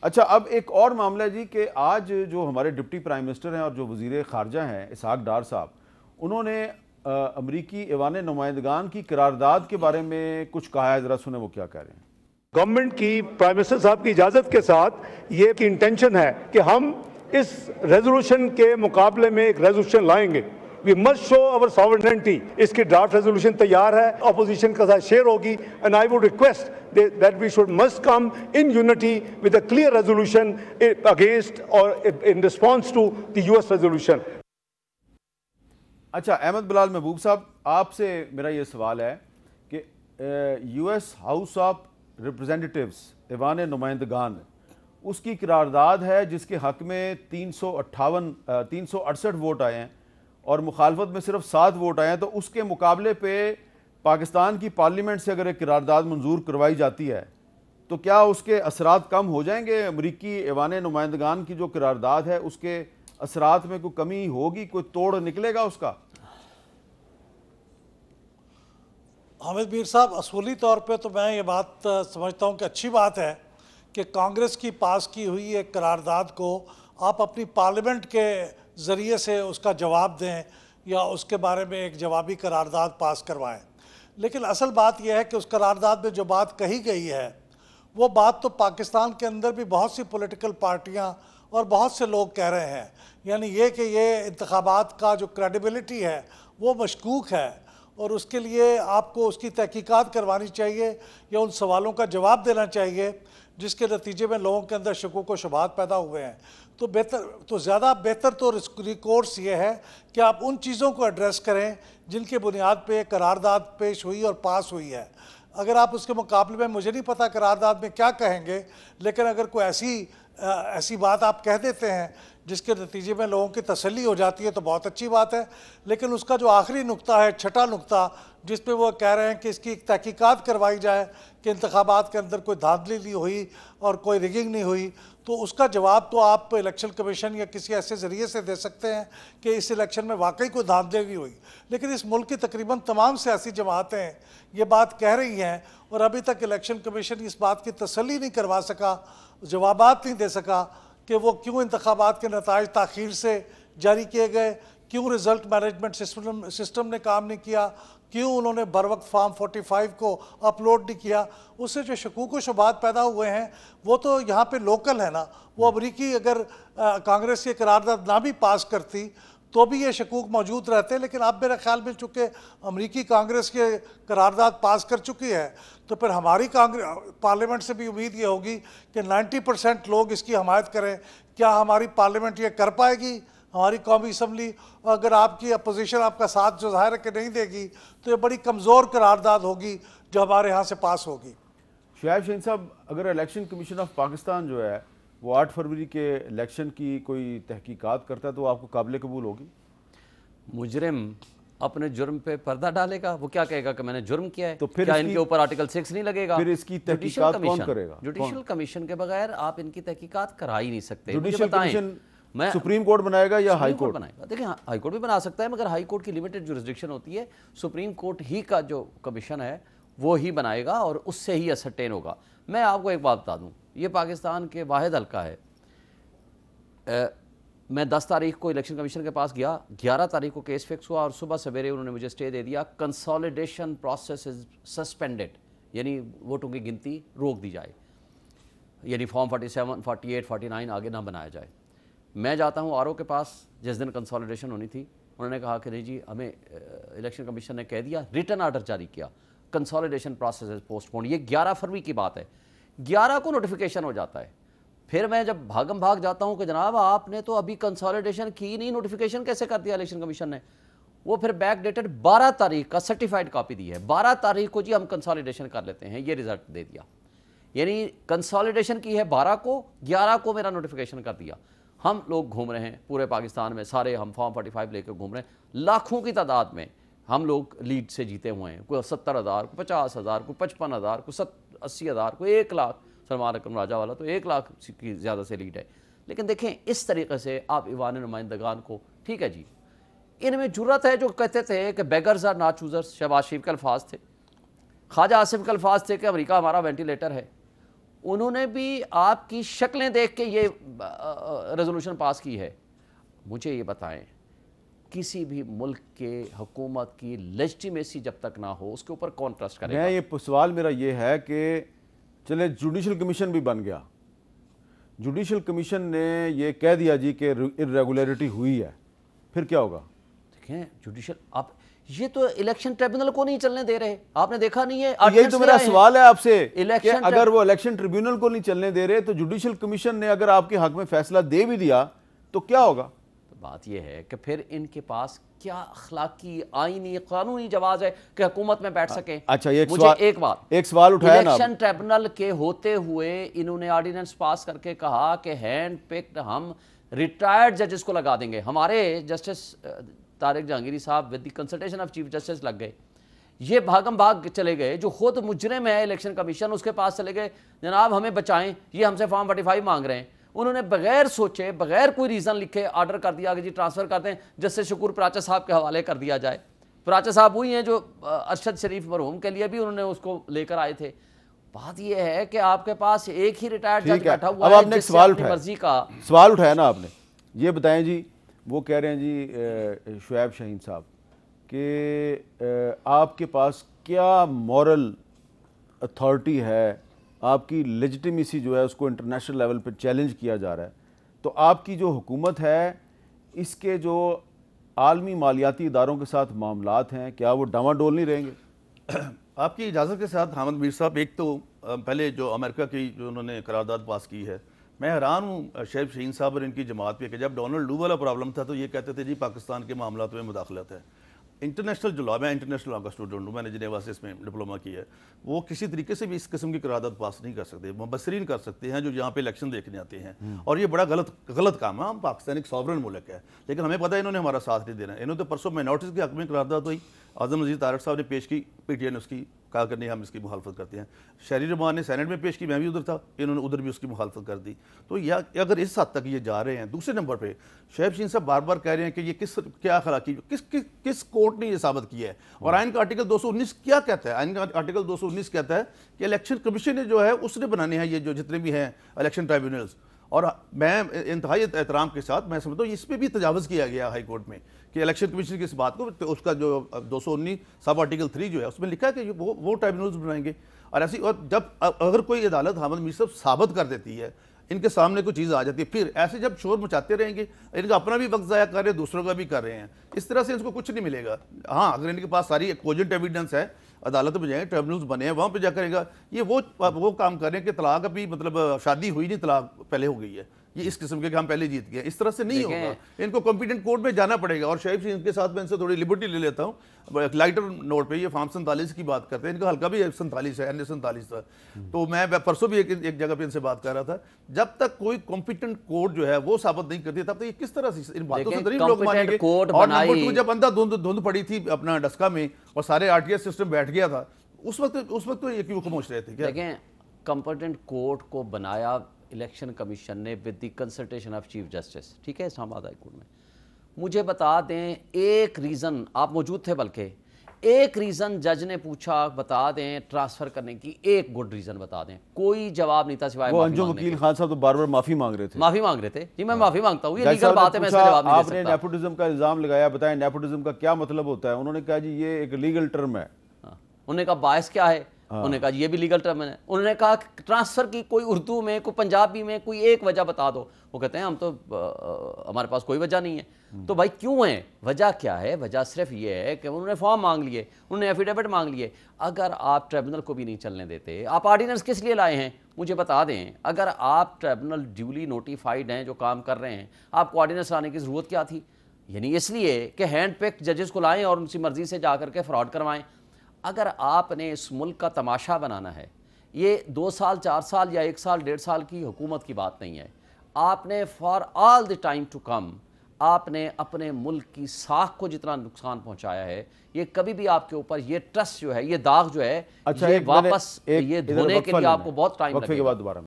اچھا، اب ایک اور معاملہ ہے جی کہ آج جو ہمارے ڈپٹی پرائم منسٹر ہیں اور جو وزیر خارجہ ہیں اسحاق ڈار صاحب، انہوں نے امریکی ایوان نمائندگان کی قرارداد کے بارے میں کچھ کہا ہے، ذرا سنیں وہ کیا کہہ رہے ہیں۔ گورنمنٹ کی پرائم منسٹر صاحب کی اجازت کے ساتھ یہ کی انٹینشن ہے کہ ہم اس ریزولوشن کے مقابلے میں ایک ریزولوشن لائیں گے۔ We must show our sovereignty. اس کی ڈرافٹ ریزولوشن تیار ہے، اپوزیشن کا ساتھ شیئر ہوگی، and I would request that we must come in unity with a clear resolution against or in response to the US resolution. اچھا احمد بلال محبوب صاحب، آپ سے میرا یہ سوال ہے کہ یو ایس ہاؤس آف ریپریزنٹیٹیوز ایوان نمائندگان اس کی قرارداد ہے جس کے حق میں 368 ووٹ آئے ہیں اور مخالفت میں صرف 7 ووٹ آئے ہیں، تو اس کے مقابلے پہ پاکستان کی پارلیمنٹ سے اگر ایک قرارداد منظور کروائی جاتی ہے تو کیا اس کے اثرات کم ہو جائیں گے؟ امریکی ایوان نمائندگان کی جو قرارداد ہے اس کے اثرات میں کوئی کمی ہوگی، کوئی توڑ نکلے گا اس کا؟ حامد میر صاحب، اصولی طور پہ تو میں یہ بات سمجھتا ہوں کہ اچھی بات ہے کہ کانگریس کی پاس کی ہوئی ایک قرارداد کو آپ اپنی پارلیمنٹ کے ذریعے سے اس کا جواب دیں یا اس کے بارے میں ایک جوابی قرارداد پاس کروائیں، لیکن اصل بات یہ ہے کہ اس قرارداد میں جو بات کہی گئی ہے وہ بات تو پاکستان کے اندر بھی بہت سی پولیٹیکل پارٹیاں اور بہت سے لوگ کہہ رہے ہیں، یعنی یہ کہ یہ انتخابات کا جو کریڈیبلٹی ہے وہ مشکوک ہے اور اس کے لیے آپ کو اس کی تحقیقات کروانی چاہیے یا ان سوالوں کا جواب دینا چاہیے جس کے نتیجے میں لوگوں کے اندر شکوک و شبہات پیدا ہوئے ہیں۔ تو زیادہ بہتر تو ریکورس یہ ہے کہ آپ ان چیزوں کو ایڈریس کریں جن کے بنیاد پہ قرارداد پیش ہوئی اور پاس ہوئی ہے۔ اگر آپ اس کے مقابلے میں، مجھے نہیں پتہ قرارداد میں کیا کہیں گے، لیکن اگر کوئی ایسی بات آپ کہہ دیتے ہیں جس کے نتیجے میں لوگوں کی تسلی ہو جاتی ہے تو بہت اچھی بات ہے، لیکن اس کا جو آخری نقطہ ہے، چھٹا نقطہ، جس پہ وہ کہہ رہے ہیں کہ اس کی ایک تحقیقات کروائی جائے کہ انتخابات کے اندر کوئی دھاندلی نہیں ہوئی اور کوئی ریگنگ نہیں ہوئی، تو اس کا جواب تو آپ الیکشن کمیشن یا کسی ایسے ذریعے سے دے سکتے ہیں کہ اس الیکشن میں واقعی کوئی دھاندلی ہوئی، لیکن اس ملک کی تقریباً تمام سیاسی جماعتیں یہ بات کہہ رہی ہیں اور ابھی تک الیکشن کمیشن اس بات کی تسلی نہیں کروا سکا، جوابات نہیں دے سکا کہ وہ کیوں انتخابات کے نتائج تاخیر سے جاری کیے گئے، کیوں رزلٹ مینجمنٹ سسٹم نے کام نہیں کیا، کیوں انہوں نے بروقت فارم 45 کو اپلوڈ نہیں کیا۔ اس سے جو شکوک و شبہات پیدا ہوئے ہیں وہ تو یہاں پہ لوکل ہے نا، وہ امریکی اگر کانگریس کی قرارداد نہ بھی پاس کرتی تو بھی یہ شکوک موجود رہتے، لیکن اب میرے خیال میں چونکہ امریکی کانگریس کے قرارداد پاس کر چکی ہے تو پھر ہماری پارلیمنٹ سے بھی امید یہ ہوگی کہ 90% لوگ اس کی حمایت کریں۔ کیا ہماری پارلیمنٹ یہ کر پائے گی، ہماری قومی اسمبلی؟ اگر آپ کی اپوزیشن آپ کا ساتھ جو ظاہر ہے کہ نہیں دے گی تو یہ بڑی کمزور قرارداد ہوگی جو ہمارے ہاں سے پاس ہوگی۔ شعیب شہین صاحب، اگر الیکشن کمیشن آف پاکستان جو ہے وہ 8 فروری کے الیکشن کی کوئی تحقیقات کرتا ہے تو آپ کو قابل قبول ہوگی؟ مجرم اپنے جرم پہ پردہ ڈالے گا، وہ کیا کہے گا کہ میں نے جرم کیا ہے، تو پھر کیا ان کے اوپر آرٹیکل 6 نہیں لگے گا؟ پھر اس کی تحقیقات کون کرے گا؟ جوڈیشل کمیشن کے بغیر آپ ان کی تحقیقات کرا ہی نہیں سکتے۔ جوڈیشل کمیشن سپریم کورٹ بنائے گا یا ہائی کورٹ بنائے گا؟ دیکھیں ہائی کورٹ بھی بنا سکتا ہے، مگر ہائی کورٹ کی لمیٹڈ جورسڈکشن ہوتی ہے، سپریم کورٹ ہی کا جو کمیشن ہے وہ ہی بنائے گا اور اس سے ہی اسرٹین ہوگا۔ میں آپ کو ایک بات بتا دوں، یہ پاکستان کے واحد حلقہ ہے۔ میں 10 تاریخ کو الیکشن کمیشن کے پاس گیا، 11 تاریخ کو کیس فکس ہوا اور صبح سویرے انہوں نے مجھے اسٹے دے دیا، کنسالیڈیشن پروسیس از سسپینڈڈ، یعنی ووٹوں کی گنتی روک دی جائے، یعنی فارم 47 48 49 آگے نہ بنایا جائے۔ میں جاتا ہوں آر او کے پاس جس دن کنسالیڈیشن ہونی تھی، انہوں نے کہا کہ نہیں جی ہمیں الیکشن کمیشن نے کہہ دیا، ریٹن آرڈر جاری کیا، کنسالیڈیشن پروسیس از پوسٹ پون۔ یہ 11 فروری کی بات ہے، 11 کو نوٹیفیکیشن ہو جاتا ہے۔ پھر میں جب بھاگم بھاگ جاتا ہوں کہ جناب آپ نے تو ابھی کنسالیڈیشن کی نہیں، نوٹیفیکیشن کیسے کر دیا الیکشن کمیشن نے؟ وہ پھر بیک ڈیٹڈ 12 تاریخ کا سرٹیفائڈ کاپی دی ہے، 12 تاریخ کو جی ہم کنسالیڈیشن کر لیتے ہیں، یہ رزلٹ دے دیا، یعنی کنسالیڈیشن کی ہے 12 کو، 11 کو میرا نوٹیفیکیشن کر دیا۔ ہم لوگ گھوم رہے ہیں پورے پاکستان میں، سارے ہم فارم 45 لے کے گھوم رہے ہیں، لاکھوں کی تعداد میں ہم لوگ لیڈ سے جیتے ہوئے ہیں، کوئی 70,000، کوئی 50,000، کوئی 55,000، کوئی 80,000، کوئی 1 لاکھ، سلمان اکرم راجہ والا تو 1 لاکھ کی زیادہ سے لیڈ ہے۔ لیکن دیکھیں اس طریقے سے آپ ایوان نمائندگان کو، ٹھیک ہے جی ان میں جرت ہے جو کہتے تھے کہ beggars are not choosers, Shahbaz شریف کے الفاظ تھے، خواجہ آصف کے الفاظ تھے کہ امریکہ ہمارا وینٹیلیٹر ہے، انہوں نے بھی آپ کی شکلیں دیکھ کے یہ ریزولوشن پاس کی ہے. مجھے یہ بتائیں کسی بھی ملک کے حکومت کی لیجٹیمیسی جب تک نہ ہو اس کے اوپر کون ٹرسٹ کرے گا؟ میں یہ سوال میرا یہ ہے کہ چلے جوڈیشل کمیشن بھی بن گیا, جوڈیشل کمیشن نے یہ کہہ دیا جی کہ irregularity ہوئی ہے, پھر کیا ہوگا؟ دیکھیں جوڈیشل آپ یہ تو الیکشن ٹریبونل کو نہیں چلنے دے رہے, آپ نے دیکھا نہیں ہے. یہی تو میرا سوال ہے آپ سے کہ اگر وہ الیکشن ٹریبونل کو نہیں چلنے دے رہے تو جوڈیشل کمیشن نے اگر آپ کے حق میں فیصلہ دے بھی دیا تو کیا ہوگا؟ بات یہ ہے کہ پھر ان کے پاس کیا اخلاقی آئینی قانونی جواز ہے کہ حکومت میں بیٹھ سکیں؟ اچھا مجھے ایک سوال اٹھایا نا, الیکشن ٹریبونل کے ہوتے ہوئے انہوں نے آرڈیننس پاس کر کے کہا کہ ہینڈ پکڈ ہم ریٹائرڈ ججز کو لگا دیں گے. ہمارے جسٹس طارق جہانگیری صاحب with the consultation of chief justice لگ گئے, یہ بھاگم بھاگ چلے گئے. جو خود مجرم ہے الیکشن کمیشن اس کے پاس چلے گئے, جناب ہمیں بچائیں, یہ ہم سے فارم 45 مانگ رہے ہیں. انہوں نے بغیر سوچے بغیر کوئی ریزن لکھے آرڈر کر دیا کہ جی ٹرانسفر کر دیں, جسٹس شکور پراچا صاحب کے حوالے کر دیا جائے. پراچا صاحب وہی ہیں جو ارشد شریف مرحوم کے لیے بھی انہوں نے اس کو لے کر آئے تھے. بات یہ ہے کہ آپ کے پاس ایک ہی ریٹائرڈ جج بیٹھا ہوا ہے جس سے اپنی مرضی کا سوال اٹھایا نا آپ نے. یہ بتائیں جی, وہ کہہ رہے ہیں جی شعیب شاہین صاحب کہ آپ کے پاس کیا مورل اتھارٹی ہے, آپ کی لیجٹیمیسی جو ہے اس کو انٹرنیشنل لیول پہ چیلنج کیا جا رہا ہے, تو آپ کی جو حکومت ہے اس کے جو عالمی مالیاتی اداروں کے ساتھ معاملات ہیں کیا وہ ڈاما ڈول نہیں رہیں گے؟ آپ کی اجازت کے ساتھ حامد میر صاحب, ایک تو پہلے جو امریکہ کی جو انہوں نے قرارداد پاس کی ہے, میں حیران ہوں شعیب شاہین صاحب اور ان کی جماعت پہ کہ جب ڈونلڈ لو والا پرابلم تھا تو یہ کہتے تھے جی پاکستان کے معاملات میں مداخلت ہے. انٹرنیشنل جو لا, میں انٹرنیشنل لا کا اسٹوڈنٹ ہوں, میں نے جنیوا سے اس میں ڈپلوما کیا ہے, وہ کسی طریقے سے بھی اس قسم کی قرارداد پاس نہیں کر سکتے. مبصرین کر سکتے ہیں جو یہاں پہ الیکشن دیکھنے آتے ہیں, اور یہ بڑا غلط کام ہے. ہم پاکستان ایک سوورن ملک ہے, لیکن ہمیں پتہ ہے انہوں نے ہمارا ساتھ نہیں دینا. انہوں نے پرسوں مائنورٹیز کے حق میں قرارداد ہوئی, اعظم عزیز طارق صاحب نے پیش کی, پی ٹی آئی نے اس کی کہا کرنے ہم اس کی مخالفت کرتے ہیں. شہری رحمان نے سینٹ میں پیش کی, میں بھی ادھر تھا, انہوں نے ادھر بھی اس کی مخالفت کر دی. تو اگر اس حد تک یہ جا رہے ہیں. دوسرے نمبر پہ شعیب شاہین صاحب بار بار کہہ رہے ہیں کہ یہ کیا اخلاقی کس کورٹ نے یہ ثابت کیا ہے, اور آئین کا آرٹیکل 219 کیا کہتا ہے؟ آئین کا آرٹیکل 219 کہتا ہے کہ الیکشن کمیشن نے جو ہے اس نے بنانے ہیں یہ جو جتنے بھی ہیں الیکشن ٹرائیبونلز. اور میں انتہائی احترام کے ساتھ میں سمجھتا ہوں اس پہ بھی تجاوز کیا گیا ہائی کورٹ میں کہ الیکشن کمیشن کی اس بات کو, اس کا جو 219 سب آرٹیکل 3 جو ہے اس میں لکھا ہے کہ وہ ٹرائیبونلز بنائیں گے. اور ایسی, اور جب اگر کوئی عدالت حامد میر صاحب ثابت کر دیتی ہے, ان کے سامنے کوئی چیز آ جاتی ہے, پھر ایسے جب شور مچاتے رہیں گے, ان کا اپنا بھی وقت ضائع کر رہے ہیں, دوسروں کا بھی کر رہے ہیں, اس طرح سے ان کو کچھ نہیں ملے گا. ہاں اگر ان کے پاس ساری کوجنٹ ایویڈنس ہے, عدالت میں جائیں, ٹرائبونلز بنے ہیں, وہاں پہ جا کرے گا. یہ وہ کام کر رہے ہیں کہ طلاق ابھی مطلب شادی ہوئی نہیں, طلاق پہلے ہو گئی ہے. یہ اس قسم کے کہ ہم پہلے جیت گئے, اس طرح سے نہیں ہوگا. ان کو کمپیٹنٹ کورٹ میں جانا پڑے گا. اور شعیب شاہین کے ساتھ میں ان سے تھوڑی لبرٹی لے لیتا ہوں, لائٹر نوٹ پہ یہ فارم 47 کی بات کرتے ہیں, ان کا حلقہ بھی 47 ہے, این 47 تھا. تو میں پرسوں بھی ایک جگہ پہ ان سے بات کر رہا تھا, جب تک کوئی کمپیٹنٹ کورٹ جو ہے وہ ثابت نہیں کرتی تب تک یہ کس طرح سے ان باتوں سے ضرور لوگ مانیں گے. اور نمبر 2, جب اندھا دھند پڑی تھی اپنا ڈسکا میں اور سارے آر ٹی ایس سسٹم بیٹھ گیا تھا, اس وقت تو یہ کیوں خاموش رہے تھے؟ دیکھیں کمپیٹنٹ کورٹ کو بنایا الیکشن کمیشن نے with the consultation of chief justice, ٹھیک ہے, اسلام آباد ہائی کورٹ میں. مجھے بتا دیں ایک ریزن, آپ موجود تھے بلکہ, ایک ریزن جج نے پوچھا بتا دیں ٹرانسفر کرنے کی, ایک گڈ ریزن بتا دیں. کوئی جواب نہیں تھا سوائے وہ انجم وکیل خان صاحب تو بار بار معافی مانگ رہے تھے. معافی مانگ رہے تھے, جی میں معافی مانگتا ہوں, یہ لیگل بات ہے, میں اس کا جواب نہیں دے سکتا. آپ نے نیپوٹزم کا الزام لگایا, بتائیں نیپوٹزم کا کیا مطلب ہوتا ہے؟ انہوں نے کہا جی یہ ایک لیگل ٹرم ہے. انہوں نے کہا باعث کیا ہے, انہوں نے کہا یہ بھی لیگل ٹرم ہے. انہوں نے کہا ٹرانسفر کی کوئی اردو میں کوئی پنجابی میں کوئی ایک وجہ بتا دو. وہ کہتے ہیں ہم تو ہمارے پاس کوئی وجہ نہیں ہے. تو بھائی کیوں ہے, وجہ کیا ہے؟ وجہ صرف یہ ہے کہ انہوں نے فارم مانگ لیے, انہوں نے ایفیڈیوٹ مانگ لیے. اگر آپ ٹریبونل کو بھی نہیں چلنے دیتے, آپ آرڈیننس کس لیے لائے ہیں مجھے بتا دیں. اگر آپ ٹریبونل ڈیولی نوٹیفائڈ ہیں, جو کام کر رہے ہیں, آپ کو آرڈیننس لانے کی ضرورت کیا تھی؟ یعنی اس لیے کہ ہینڈ پکڈ ججز کو لائیں اور ان کی مرضی سے جا کر کے فراڈ کروائیں. اگر آپ نے اس ملک کا تماشا بنانا ہے, یہ 2 سال 4 سال یا 1 سال 1.5 سال کی حکومت کی بات نہیں ہے, آپ نے for all the time to come آپ نے اپنے ملک کی ساکھ کو جتنا نقصان پہنچایا ہے, یہ کبھی بھی آپ کے اوپر یہ ٹرسٹ جو ہے, یہ داغ جو ہے, یہ واپس یہ دھونے کے لیے آپ کو بہت ٹائم لگے گا.